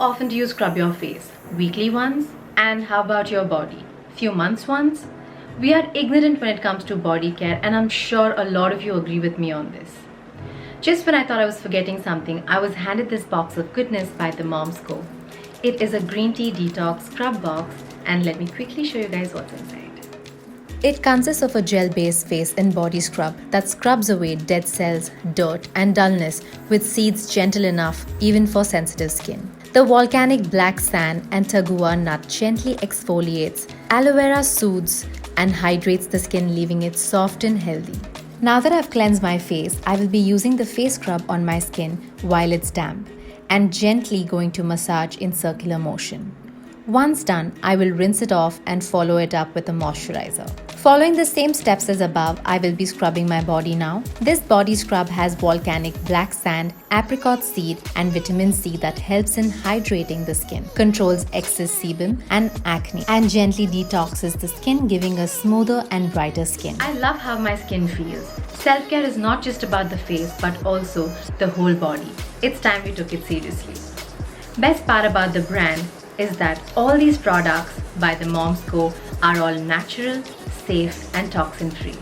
often do you scrub your face? Weekly once? And how about your body? Few months once? We are ignorant when it comes to body care, and I'm sure a lot of you agree with me on this. Just when I thought I was forgetting something, I was handed this box of goodness by the Moms Co. It is a green tea detox scrub box, and let me quickly show you guys what's inside. It consists of a gel-based face and body scrub that scrubs away dead cells, dirt, and dullness with seeds gentle enough even for sensitive skin. The volcanic black sand and tagua nut gently exfoliates, aloe vera soothes and hydrates the skin, leaving it soft and healthy. Now that I've cleansed my face, I will be using the face scrub on my skin while it's damp and gently going to massage in circular motion. Once done, I will rinse it off and follow it up with a moisturizer. Following the same steps as above, I will be scrubbing my body now. This body scrub has volcanic black sand, apricot seed and vitamin C that helps in hydrating the skin, controls excess sebum and acne, and gently detoxes the skin, giving a smoother and brighter skin. I love how my skin feels. Self-care is not just about the face but also the whole body. It's time we took it seriously. Best part about the brand is that all these products by the Moms Co are all natural, safe and toxin free.